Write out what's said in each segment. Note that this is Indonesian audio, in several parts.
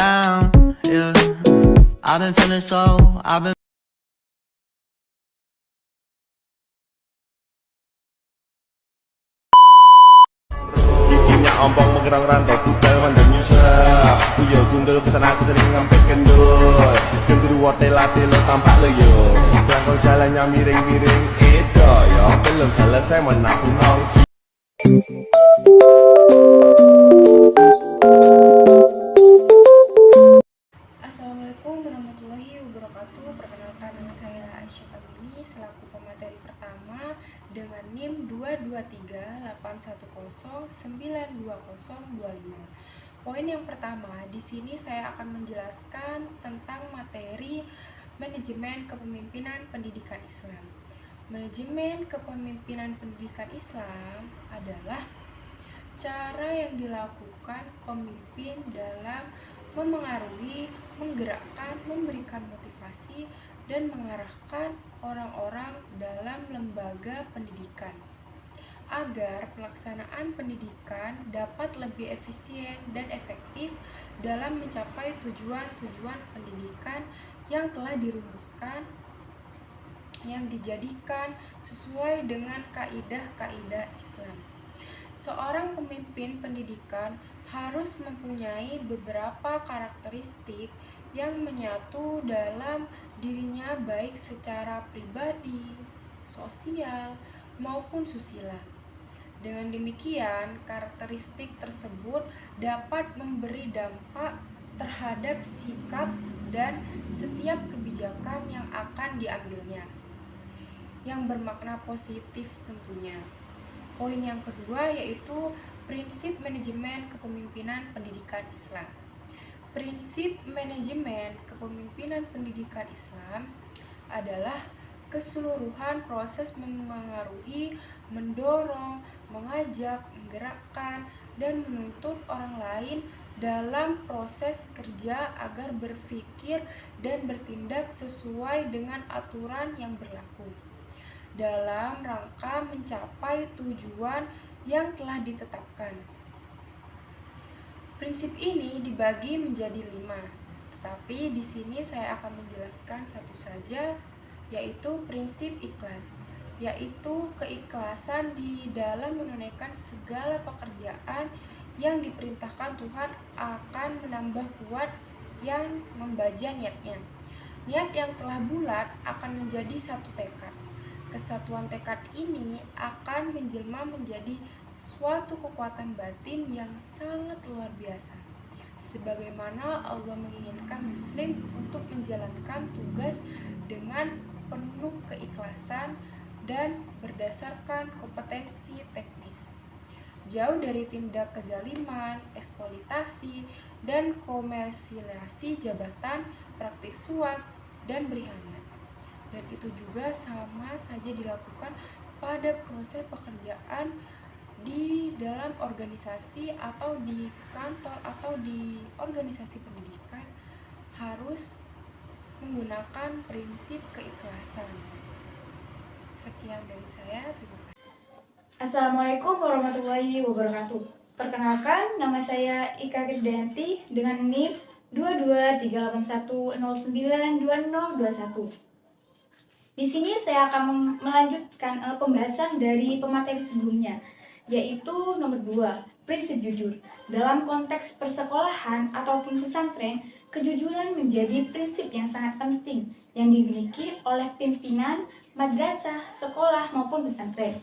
down, yeah. I've been feeling so, I've been Punya ompong menggerang rantau tugal mandang nyusah. Kuyo gundul pesan aku sering ngampek kendul. Gendruwo tela-telo tampak lo yo. Selangkau jalannya miring-miring itu yo. Belum selesai menaku nongci. Assalamualaikum warahmatullahi wabarakatuh. Perkenalkan, nama saya Aisyah Kamini selaku pemateri pertama dengan NIM 22381092025. Poin yang pertama, di sini saya akan menjelaskan tentang materi manajemen kepemimpinan pendidikan Islam. Manajemen kepemimpinan pendidikan Islam adalah cara yang dilakukan pemimpin dalam memengaruhi, menggerakkan, memberikan motivasi, dan mengarahkan orang-orang dalam lembaga pendidikan agar pelaksanaan pendidikan dapat lebih efisien dan efektif dalam mencapai tujuan-tujuan pendidikan yang telah dirumuskan, yang dijadikan sesuai dengan kaidah-kaidah Islam. Seorang pemimpin pendidikan harus mempunyai beberapa karakteristik yang menyatu dalam dirinya baik secara pribadi, sosial, maupun susila. Dengan demikian, karakteristik tersebut dapat memberi dampak terhadap sikap dan setiap kebijakan yang akan diambilnya, yang bermakna positif tentunya. Poin yang kedua yaitu prinsip manajemen kepemimpinan pendidikan Islam. Prinsip manajemen kepemimpinan pendidikan Islam adalah keseluruhan proses memengaruhi, mendorong, mengajak, menggerakkan, dan menuntut orang lain dalam proses kerja agar berpikir dan bertindak sesuai dengan aturan yang berlaku dalam rangka mencapai tujuan yang telah ditetapkan. Prinsip ini dibagi menjadi 5, tetapi di sini saya akan menjelaskan satu saja, yaitu prinsip ikhlas, yaitu keikhlasan di dalam menunaikan segala pekerjaan yang diperintahkan Tuhan akan menambah kuat yang membaja niatnya. Niat yang telah bulat akan menjadi satu tekad. Kesatuan tekad ini akan menjelma menjadi suatu kekuatan batin yang sangat luar biasa. Sebagaimana Allah menginginkan Muslim untuk menjalankan tugas dengan penuh keikhlasan dan berdasarkan kompetensi teknis. Jauh dari tindak kezaliman, eksploitasi, dan komersialisasi jabatan, praktik suap, dan berkhianat. Dan itu juga sama saja dilakukan pada proses pekerjaan di dalam organisasi atau di kantor atau di organisasi pendidikan, harus menggunakan prinsip keikhlasan. Sekian dari saya, terima kasih. Assalamualaikum warahmatullahi wabarakatuh. Perkenalkan, nama saya Ika Krisdayanti dengan NIM 22381092021. Di sini saya akan melanjutkan pembahasan dari pemateri sebelumnya, yaitu nomor 2, prinsip jujur. Dalam konteks persekolahan ataupun pesantren, kejujuran menjadi prinsip yang sangat penting yang dimiliki oleh pimpinan madrasah, sekolah maupun pesantren.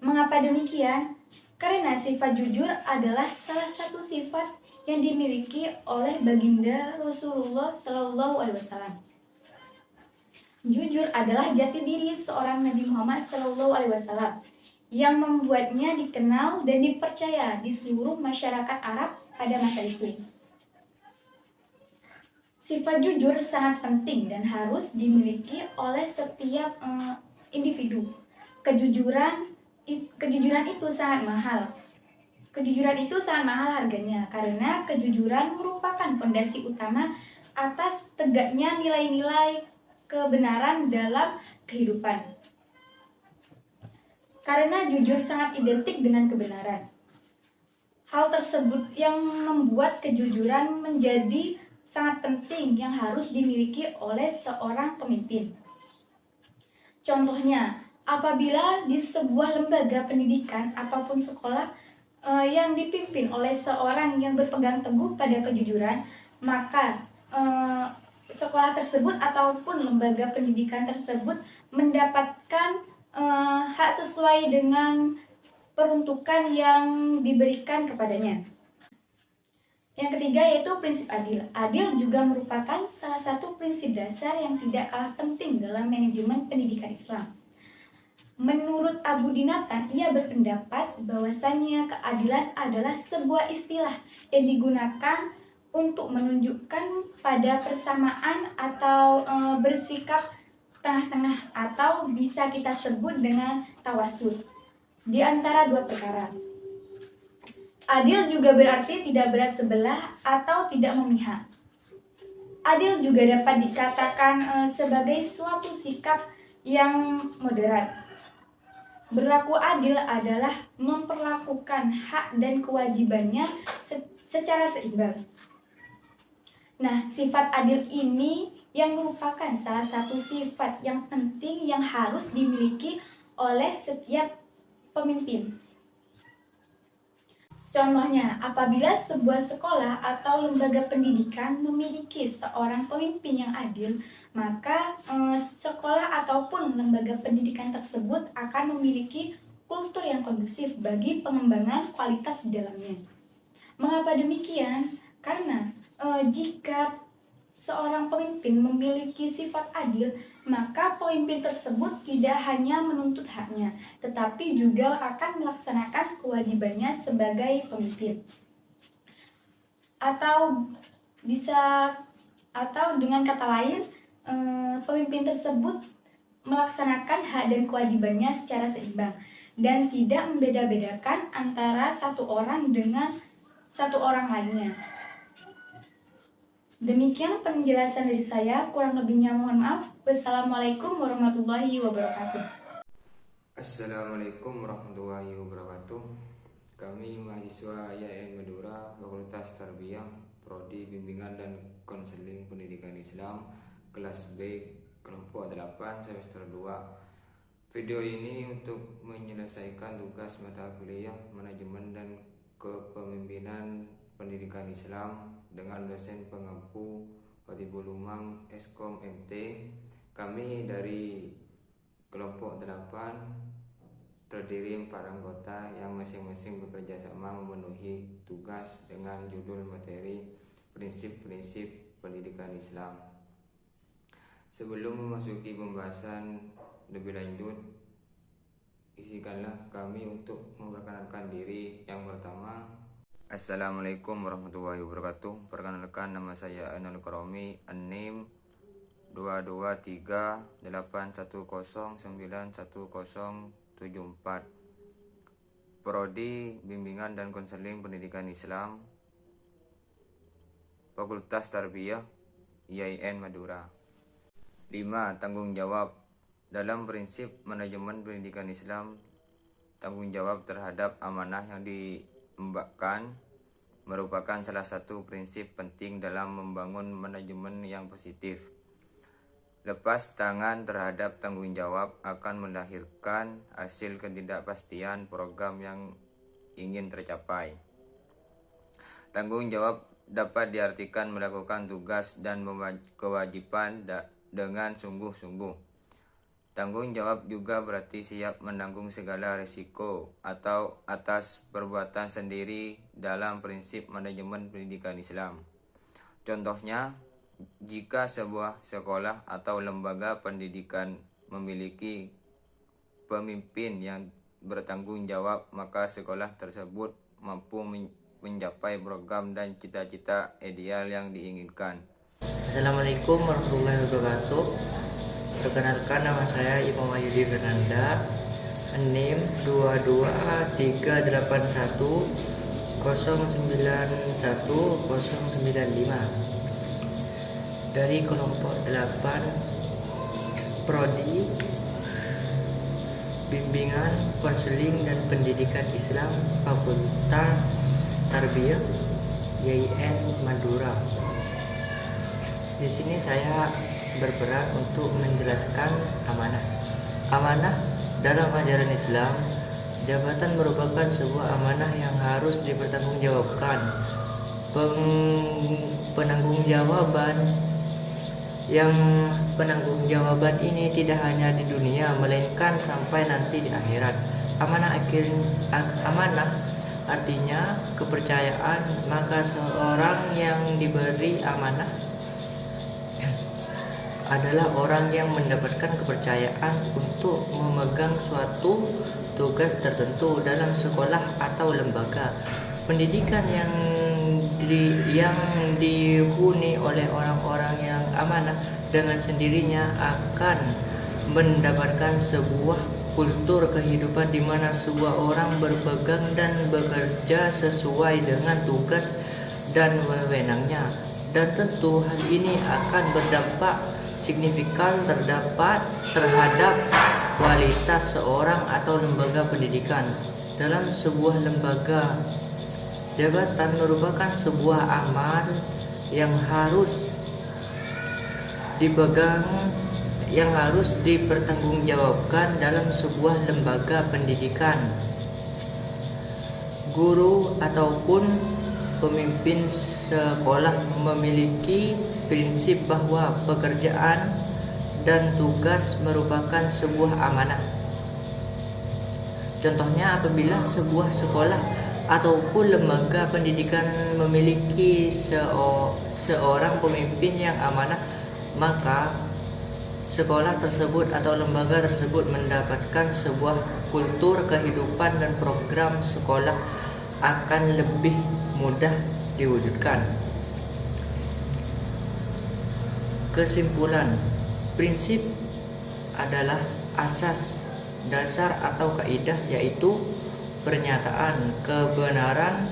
Mengapa demikian? Karena sifat jujur adalah salah satu sifat yang dimiliki oleh baginda Rasulullah SAW. Jujur adalah jati diri seorang Nabi Muhammad SAW yang membuatnya dikenal dan dipercaya di seluruh masyarakat Arab pada masa itu. Sifat jujur sangat penting dan harus dimiliki oleh setiap individu. Kejujuran itu sangat mahal. Kejujuran itu sangat mahal harganya karena kejujuran merupakan fondasi utama atas tegaknya nilai-nilai kebenaran dalam kehidupan. Karena jujur sangat identik dengan kebenaran. Hal tersebut yang membuat kejujuran menjadi sangat penting yang harus dimiliki oleh seorang pemimpin. Contohnya, apabila di sebuah lembaga pendidikan ataupun sekolah yang dipimpin oleh seorang yang berpegang teguh pada kejujuran, maka sekolah tersebut ataupun lembaga pendidikan tersebut mendapatkan hak sesuai dengan peruntukan yang diberikan kepadanya. Yang ketiga yaitu prinsip adil. Adil juga merupakan salah satu prinsip dasar yang tidak kalah penting dalam manajemen pendidikan Islam. Menurut Abu Dinatan, ia berpendapat bahwasannya keadilan adalah sebuah istilah yang digunakan untuk menunjukkan pada persamaan atau bersikap tengah-tengah, atau bisa kita sebut dengan tawasud di antara dua perkara. Adil juga berarti tidak berat sebelah atau tidak memihak. Adil juga dapat dikatakan sebagai suatu sikap yang moderat. Berlaku adil adalah memperlakukan hak dan kewajibannya secara seimbang. Nah, sifat adil ini yang merupakan salah satu sifat yang penting yang harus dimiliki oleh setiap pemimpin. Contohnya, apabila sebuah sekolah atau lembaga pendidikan memiliki seorang pemimpin yang adil, maka sekolah ataupun lembaga pendidikan tersebut akan memiliki kultur yang kondusif bagi pengembangan kualitas di dalamnya. Mengapa demikian? Karena jika seorang pemimpin memiliki sifat adil, maka pemimpin tersebut tidak hanya menuntut haknya, tetapi juga akan melaksanakan kewajibannya sebagai pemimpin. Atau dengan kata lain, pemimpin tersebut melaksanakan hak dan kewajibannya secara seimbang dan tidak membeda-bedakan antara satu orang dengan satu orang lainnya. Demikian penjelasan dari saya, kurang lebihnya mohon maaf. Wassalamualaikum warahmatullahi wabarakatuh. Assalamualaikum warahmatullahi wabarakatuh. Kami mahasiswa IAIN Madura, Fakultas Tarbiyah, Prodi Bimbingan dan Konseling Pendidikan Islam, kelas B, kelompok 8, semester 2. Video ini untuk menyelesaikan tugas mata kuliah Manajemen dan Kepemimpinan Pendidikan Islam dengan dosen pengampu Khatibul Umam Eskom MT. Kami dari kelompok 8 terdiri 4 anggota yang masing-masing bekerja sama memenuhi tugas dengan judul materi prinsip-prinsip pendidikan Islam. Sebelum memasuki pembahasan lebih lanjut, izinkanlah kami untuk memperkenalkan diri. Yang pertama, Assalamualaikum warahmatullahi wabarakatuh. Perkenalkan, nama saya Ainul Karomi, NIM 22381091074, Prodi Bimbingan dan Konseling Pendidikan Islam, Fakultas Tarbiyah, IAIN Madura. 5. Tanggung jawab. Dalam prinsip manajemen pendidikan Islam, tanggung jawab terhadap amanah yang diembankan merupakan salah satu prinsip penting dalam membangun manajemen yang positif. Lepas tangan terhadap tanggung jawab akan melahirkan hasil ketidakpastian program yang ingin tercapai. Tanggung jawab dapat diartikan melakukan tugas dan kewajiban dengan sungguh-sungguh. Tanggung jawab juga berarti siap menanggung segala risiko atau atas perbuatan sendiri dalam prinsip manajemen pendidikan Islam. Contohnya, jika sebuah sekolah atau lembaga pendidikan memiliki pemimpin yang bertanggung jawab, maka sekolah tersebut mampu mencapai program dan cita-cita ideal yang diinginkan. Assalamualaikum warahmatullahi wabarakatuh. Perkenalkan, nama saya Imam Wahyudi Fernanda, NIM 22381091095 dari kelompok 8 Prodi Bimbingan, Konseling dan Pendidikan Islam, Fakultas Tarbiyah, IAIN Madura. Di sini saya berperan untuk menjelaskan amanah. Amanah dalam ajaran Islam, jabatan merupakan sebuah amanah yang harus dipertanggungjawabkan. Penanggung-jawaban ini tidak hanya di dunia, melainkan sampai nanti di akhirat. Amanah artinya kepercayaan, maka seorang yang diberi amanah adalah orang yang mendapatkan kepercayaan untuk memegang suatu tugas tertentu dalam sekolah atau lembaga pendidikan yang dihuni oleh orang-orang yang amanah dengan sendirinya akan mendapatkan sebuah kultur kehidupan di mana sebuah orang berpegang dan bekerja sesuai dengan tugas dan wewenangnya, dan tentu hal ini akan berdampak signifikan terhadap kualitas seorang atau lembaga pendidikan. Dalam sebuah lembaga, jabatan merupakan sebuah amal yang harus dipertanggungjawabkan dalam sebuah lembaga pendidikan. Guru ataupun pemimpin sekolah memiliki prinsip bahwa pekerjaan dan tugas merupakan sebuah amanah. Contohnya, apabila sebuah sekolah ataupun lembaga pendidikan memiliki seorang pemimpin yang amanah, maka sekolah tersebut atau lembaga tersebut mendapatkan sebuah kultur kehidupan dan program sekolah akan lebih mudah diwujudkan. Kesimpulan, prinsip adalah asas dasar atau kaidah, yaitu pernyataan kebenaran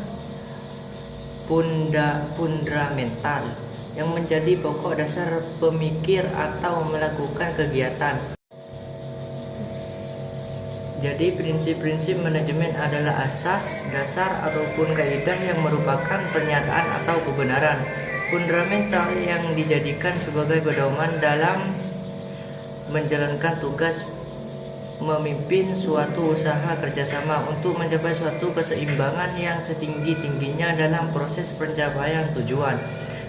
fundamental yang menjadi pokok dasar pemikir atau melakukan kegiatan. Jadi prinsip-prinsip manajemen adalah asas dasar ataupun kaidah yang merupakan pernyataan atau kebenaran fundamental yang dijadikan sebagai pedoman dalam menjalankan tugas memimpin suatu usaha kerjasama untuk mencapai suatu keseimbangan yang setinggi-tingginya dalam proses pencapaian tujuan.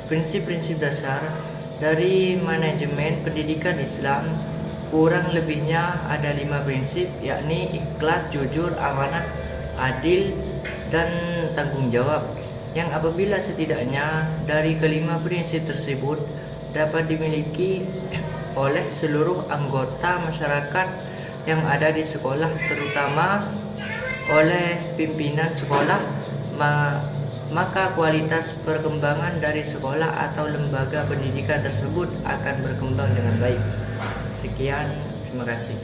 Prinsip-prinsip dasar dari manajemen pendidikan Islam kurang lebihnya ada 5 prinsip, yakni ikhlas, jujur, amanah, adil, dan tanggung jawab, yang apabila setidaknya dari kelima prinsip tersebut dapat dimiliki oleh seluruh anggota masyarakat yang ada di sekolah, terutama oleh pimpinan sekolah, maka kualitas perkembangan dari sekolah atau lembaga pendidikan tersebut akan berkembang dengan baik. Sekian, terima kasih.